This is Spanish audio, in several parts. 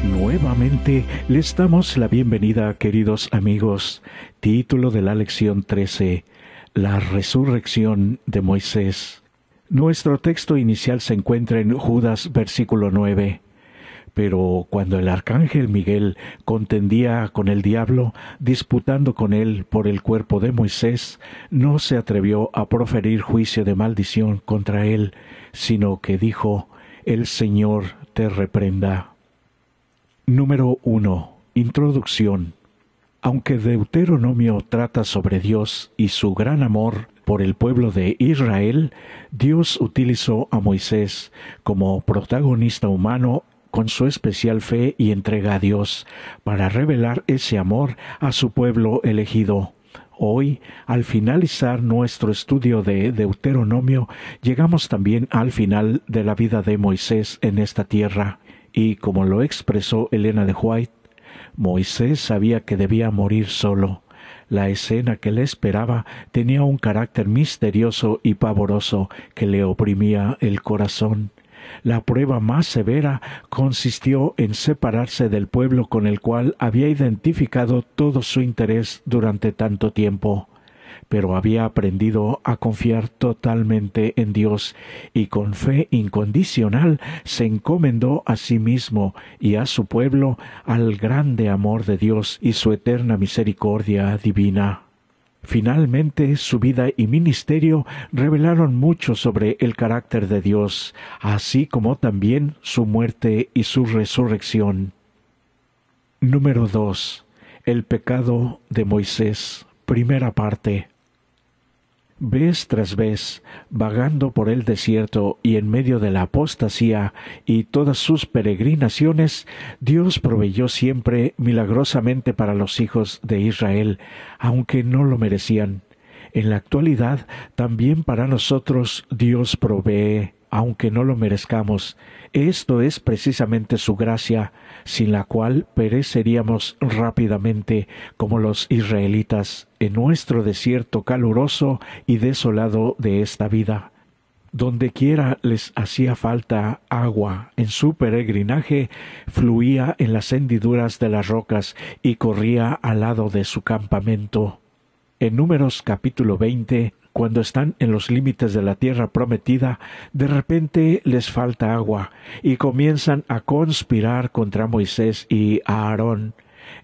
Nuevamente les damos la bienvenida, queridos amigos. Título de la lección 13: La resurrección de Moisés. Nuestro texto inicial se encuentra en Judas, versículo 9. Pero cuando el arcángel Miguel contendía con el diablo, disputando con él por el cuerpo de Moisés, no se atrevió a proferir juicio de maldición contra él, sino que dijo: El Señor te reprenda. Número 1. Introducción. Aunque Deuteronomio trata sobre Dios y su gran amor por el pueblo de Israel, Dios utilizó a Moisés como protagonista humano con su especial fe y entrega a Dios para revelar ese amor a su pueblo elegido. Hoy, al finalizar nuestro estudio de Deuteronomio, llegamos también al final de la vida de Moisés en esta tierra. Y como lo expresó Elena de White, Moisés sabía que debía morir solo. La escena que le esperaba tenía un carácter misterioso y pavoroso que le oprimía el corazón. La prueba más severa consistió en separarse del pueblo con el cual había identificado todo su interés durante tanto tiempo. Pero había aprendido a confiar totalmente en Dios y con fe incondicional se encomendó a sí mismo y a su pueblo al grande amor de Dios y su eterna misericordia divina. Finalmente, su vida y ministerio revelaron mucho sobre el carácter de Dios, así como también su muerte y su resurrección. Número 2. El pecado de Moisés. Primera parte. Vez tras vez, vagando por el desierto y en medio de la apostasía y todas sus peregrinaciones, Dios proveyó siempre milagrosamente para los hijos de Israel, aunque no lo merecían. En la actualidad, también para nosotros Dios provee, aunque no lo merezcamos. Esto es precisamente su gracia, sin la cual pereceríamos rápidamente como los israelitas en nuestro desierto caluroso y desolado de esta vida. Donde quiera les hacía falta agua, en su peregrinaje fluía en las hendiduras de las rocas y corría al lado de su campamento. En Números capítulo 20, cuando están en los límites de la tierra prometida, de repente les falta agua y comienzan a conspirar contra Moisés y a Aarón.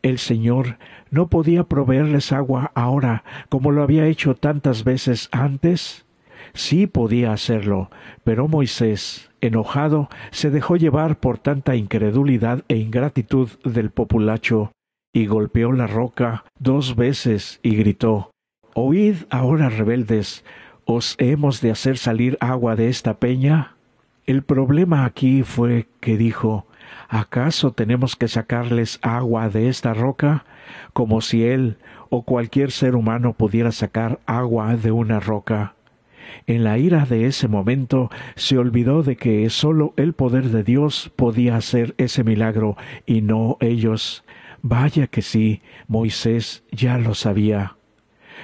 El Señor no podía proveerles agua ahora como lo había hecho tantas veces antes. Sí podía hacerlo, pero Moisés, enojado, se dejó llevar por tanta incredulidad e ingratitud del populacho, y golpeó la roca 2 veces y gritó: «Oíd ahora, rebeldes, ¿os hemos de hacer salir agua de esta peña?» El problema aquí fue que dijo: «¿Acaso tenemos que sacarles agua de esta roca?», como si él o cualquier ser humano pudiera sacar agua de una roca. En la ira de ese momento se olvidó de que sólo el poder de Dios podía hacer ese milagro y no ellos. Vaya que sí, Moisés ya lo sabía.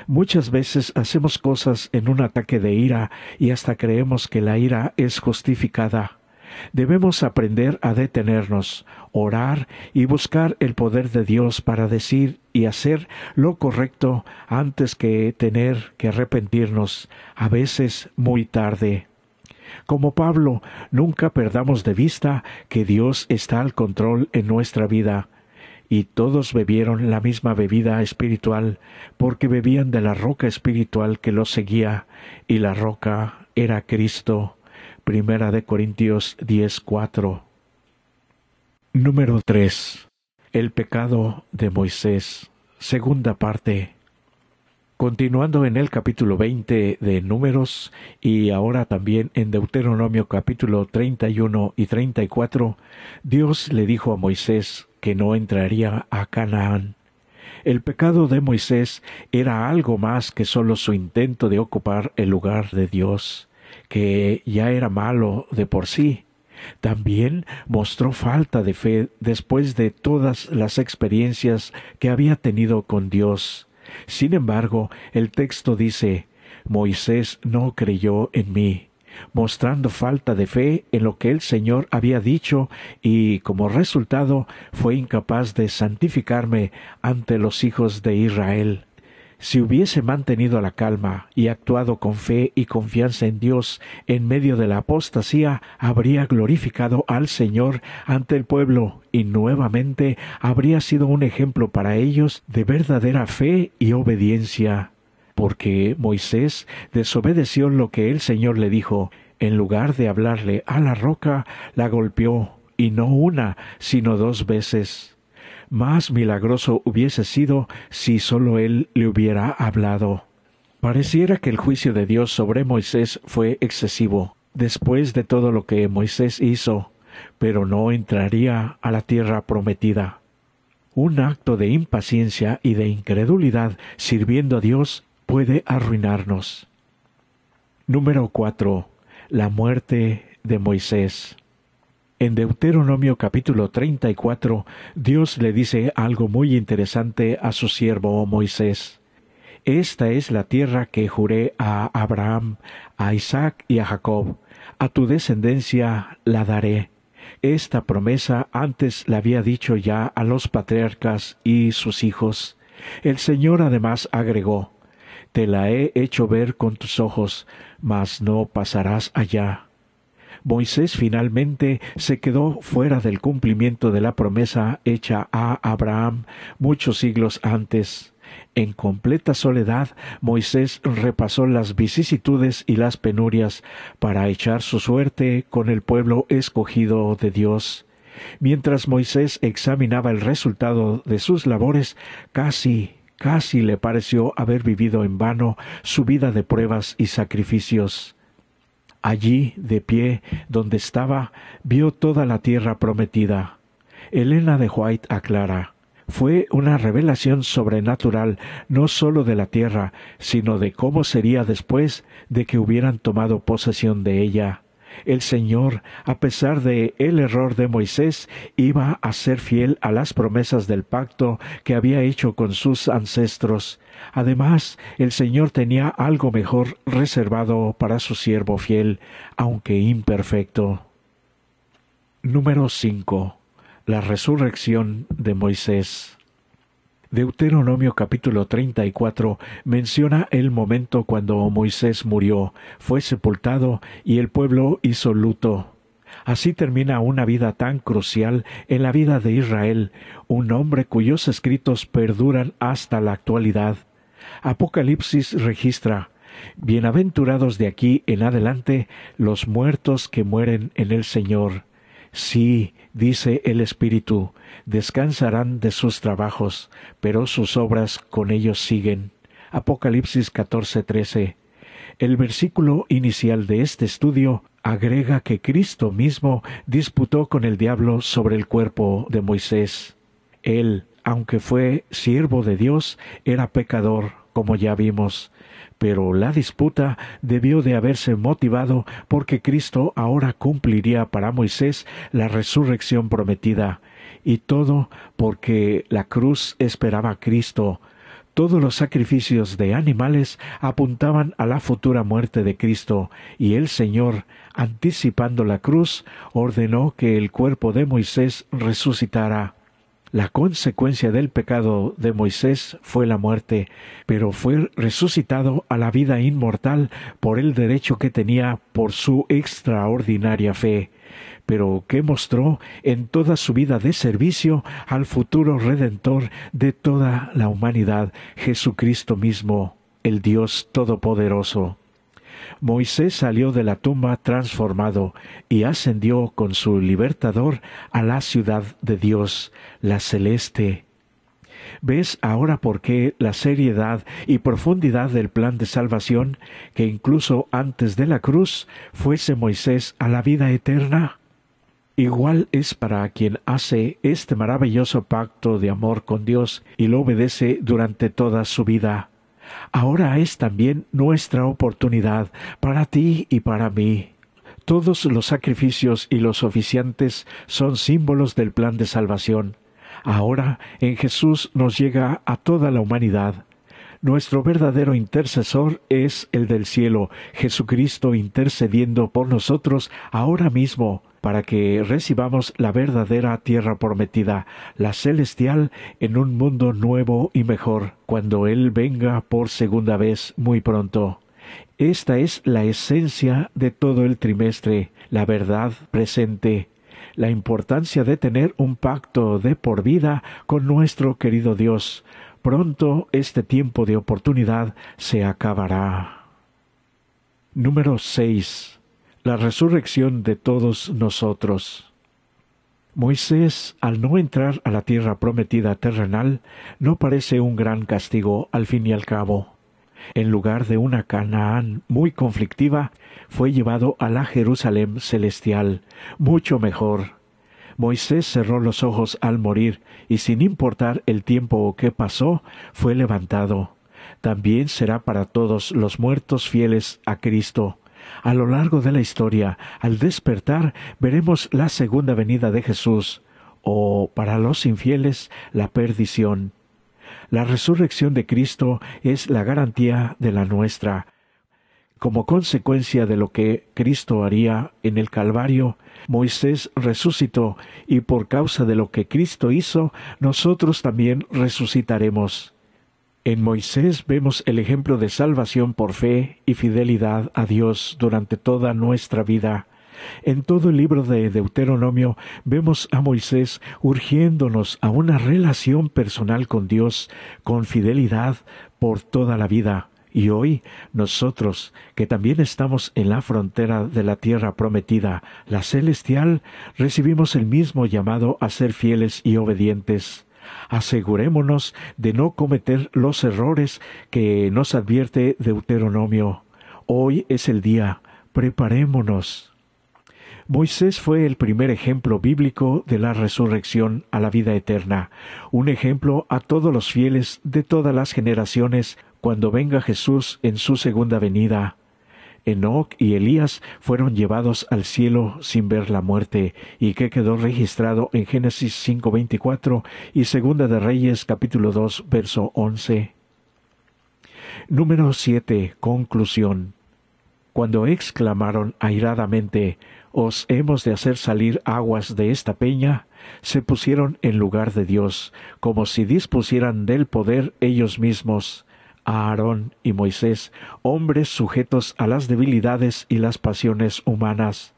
Muchas veces hacemos cosas en un ataque de ira y hasta creemos que la ira es justificada. Debemos aprender a detenernos, orar y buscar el poder de Dios para decir y hacer lo correcto antes que tener que arrepentirnos, a veces muy tarde. Como Pablo, nunca perdamos de vista que Dios está al control en nuestra vida. Y todos bebieron la misma bebida espiritual, porque bebían de la roca espiritual que los seguía, y la roca era Cristo. Primera de Corintios 10:4. Número 3. El pecado de Moisés. Segunda parte. Continuando en el capítulo 20 de Números y ahora también en Deuteronomio capítulo 31 y 34, Dios le dijo a Moisés que no entraría a Canaán. El pecado de Moisés era algo más que solo su intento de ocupar el lugar de Dios, que ya era malo de por sí. También mostró falta de fe después de todas las experiencias que había tenido con Dios. Sin embargo, el texto dice: Moisés no creyó en mí. mostrando falta de fe en lo que el Señor había dicho, y como resultado fue incapaz de santificarme ante los hijos de Israel. Si hubiese mantenido la calma y actuado con fe y confianza en Dios en medio de la apostasía, habría glorificado al Señor ante el pueblo y nuevamente habría sido un ejemplo para ellos de verdadera fe y obediencia. Porque Moisés desobedeció lo que el Señor le dijo. En lugar de hablarle a la roca, la golpeó, y no una, sino 2 veces. Más milagroso hubiese sido si sólo él le hubiera hablado. Pareciera que el juicio de Dios sobre Moisés fue excesivo, después de todo lo que Moisés hizo, pero no entraría a la tierra prometida. Un acto de impaciencia y de incredulidad sirviendo a Dios puede arruinarnos. Número 4. La muerte de Moisés. En Deuteronomio capítulo 34, Dios le dice algo muy interesante a su siervo Moisés. Esta es la tierra que juré a Abraham, a Isaac y a Jacob. A tu descendencia la daré. Esta promesa antes la había dicho ya a los patriarcas y sus hijos. El Señor además agregó, te la he hecho ver con tus ojos, mas no pasarás allá. Moisés finalmente se quedó fuera del cumplimiento de la promesa hecha a Abraham muchos siglos antes. En completa soledad, Moisés repasó las vicisitudes y las penurias para echar su suerte con el pueblo escogido de Dios. Mientras Moisés examinaba el resultado de sus labores, casi le pareció haber vivido en vano su vida de pruebas y sacrificios. Allí, de pie, donde estaba, vio toda la tierra prometida. Elena de White aclara, fue una revelación sobrenatural no sólo de la tierra, sino de cómo sería después de que hubieran tomado posesión de ella. El Señor, a pesar de el error de Moisés, iba a ser fiel a las promesas del pacto que había hecho con sus ancestros. Además, el Señor tenía algo mejor reservado para su siervo fiel, aunque imperfecto. Número 5. La resurrección de Moisés. Deuteronomio capítulo 34 menciona el momento cuando Moisés murió, fue sepultado y el pueblo hizo luto. Así termina una vida tan crucial en la vida de Israel, un hombre cuyos escritos perduran hasta la actualidad. Apocalipsis registra, bienaventurados de aquí en adelante los muertos que mueren en el Señor. Sí, dice el Espíritu, descansarán de sus trabajos, pero sus obras con ellos siguen. Apocalipsis 14:13. El versículo inicial de este estudio agrega que Cristo mismo disputó con el diablo sobre el cuerpo de Moisés. Él, aunque fue siervo de Dios, era pecador, como ya vimos. Pero la disputa debió de haberse motivado porque Cristo ahora cumpliría para Moisés la resurrección prometida, y todo porque la cruz esperaba a Cristo. Todos los sacrificios de animales apuntaban a la futura muerte de Cristo, y el Señor, anticipando la cruz, ordenó que el cuerpo de Moisés resucitara. La consecuencia del pecado de Moisés fue la muerte, pero fue resucitado a la vida inmortal por el derecho que tenía por su extraordinaria fe, pero que mostró en toda su vida de servicio al futuro Redentor de toda la humanidad, Jesucristo mismo, el Dios Todopoderoso. Moisés salió de la tumba transformado y ascendió con su libertador a la ciudad de Dios, la celeste. ¿Ves ahora por qué la seriedad y profundidad del plan de salvación, que incluso antes de la cruz fuese Moisés a la vida eterna? Igual es para quien hace este maravilloso pacto de amor con Dios y lo obedece durante toda su vida. Ahora es también nuestra oportunidad para ti y para mí. Todos los sacrificios y los oficiantes son símbolos del plan de salvación. Ahora en Jesús nos llega a toda la humanidad. Nuestro verdadero intercesor es el del cielo, Jesucristo intercediendo por nosotros ahora mismo, para que recibamos la verdadera tierra prometida, la celestial, en un mundo nuevo y mejor, cuando Él venga por segunda vez muy pronto. Esta es la esencia de todo el trimestre, la verdad presente, la importancia de tener un pacto de por vida con nuestro querido Dios. Pronto este tiempo de oportunidad se acabará. Número 6. La resurrección de todos nosotros. Moisés, al no entrar a la tierra prometida terrenal, no parece un gran castigo al fin y al cabo. En lugar de una Canaán muy conflictiva, fue llevado a la Jerusalén celestial, mucho mejor. Moisés cerró los ojos al morir, y sin importar el tiempo que pasó, fue levantado. También será para todos los muertos fieles a Cristo. A lo largo de la historia, al despertar, veremos la segunda venida de Jesús, o, para los infieles, la perdición. La resurrección de Cristo es la garantía de la nuestra. Como consecuencia de lo que Cristo haría en el Calvario, Moisés resucitó, y por causa de lo que Cristo hizo, nosotros también resucitaremos. En Moisés vemos el ejemplo de salvación por fe y fidelidad a Dios durante toda nuestra vida. En todo el libro de Deuteronomio vemos a Moisés urgiéndonos a una relación personal con Dios, con fidelidad por toda la vida. Y hoy, nosotros, que también estamos en la frontera de la tierra prometida, la celestial, recibimos el mismo llamado a ser fieles y obedientes. Asegurémonos de no cometer los errores que nos advierte Deuteronomio. Hoy es el día, preparémonos. Moisés fue el primer ejemplo bíblico de la resurrección a la vida eterna, un ejemplo a todos los fieles de todas las generaciones cuando venga Jesús en su segunda venida. Enoc y Elías fueron llevados al cielo sin ver la muerte, y que quedó registrado en Génesis 5:24 y Segunda de Reyes capítulo 2 verso 11. Número 7. Conclusión. Cuando exclamaron airadamente, «¿Os hemos de hacer salir aguas de esta peña?», se pusieron en lugar de Dios, como si dispusieran del poder ellos mismos. A Aarón y Moisés, hombres sujetos a las debilidades y las pasiones humanas.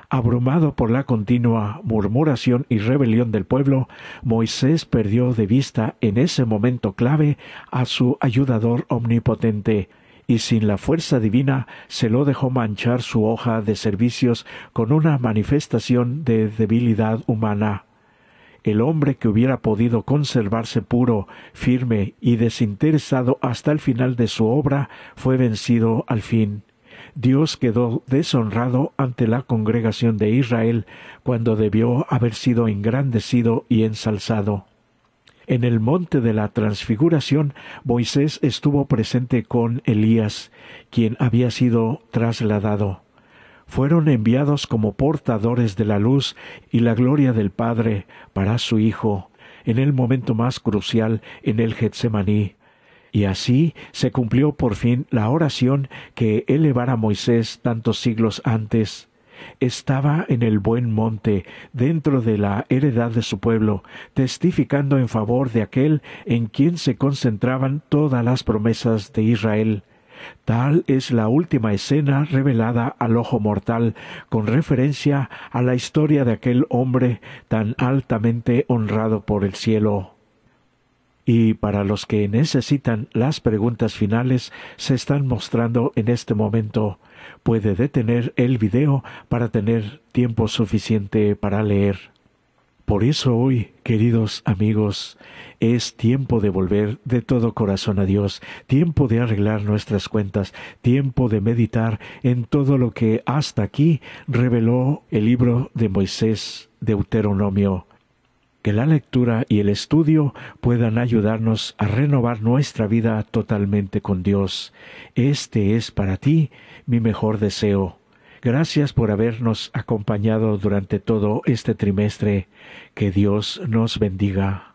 Abrumado por la continua murmuración y rebelión del pueblo, Moisés perdió de vista en ese momento clave a su ayudador omnipotente, y sin la fuerza divina se lo dejó manchar su hoja de servicios con una manifestación de debilidad humana. El hombre que hubiera podido conservarse puro, firme y desinteresado hasta el final de su obra fue vencido al fin. Dios quedó deshonrado ante la congregación de Israel cuando debió haber sido engrandecido y ensalzado. En el monte de la transfiguración, Moisés estuvo presente con Elías, quien había sido trasladado. Fueron enviados como portadores de la luz y la gloria del Padre para su Hijo, en el momento más crucial en el Getsemaní. Y así se cumplió por fin la oración que elevara Moisés tantos siglos antes. Estaba en el buen monte, dentro de la heredad de su pueblo, testificando en favor de aquel en quien se concentraban todas las promesas de Israel. Tal es la última escena revelada al ojo mortal, con referencia a la historia de aquel hombre tan altamente honrado por el cielo. Y para los que necesitan las preguntas finales, se están mostrando en este momento. Puede detener el video para tener tiempo suficiente para leer. Por eso hoy, queridos amigos, es tiempo de volver de todo corazón a Dios, tiempo de arreglar nuestras cuentas, tiempo de meditar en todo lo que hasta aquí reveló el libro de Moisés, Deuteronomio. Que la lectura y el estudio puedan ayudarnos a renovar nuestra vida totalmente con Dios. Este es para ti mi mejor deseo. Gracias por habernos acompañado durante todo este trimestre. Que Dios nos bendiga.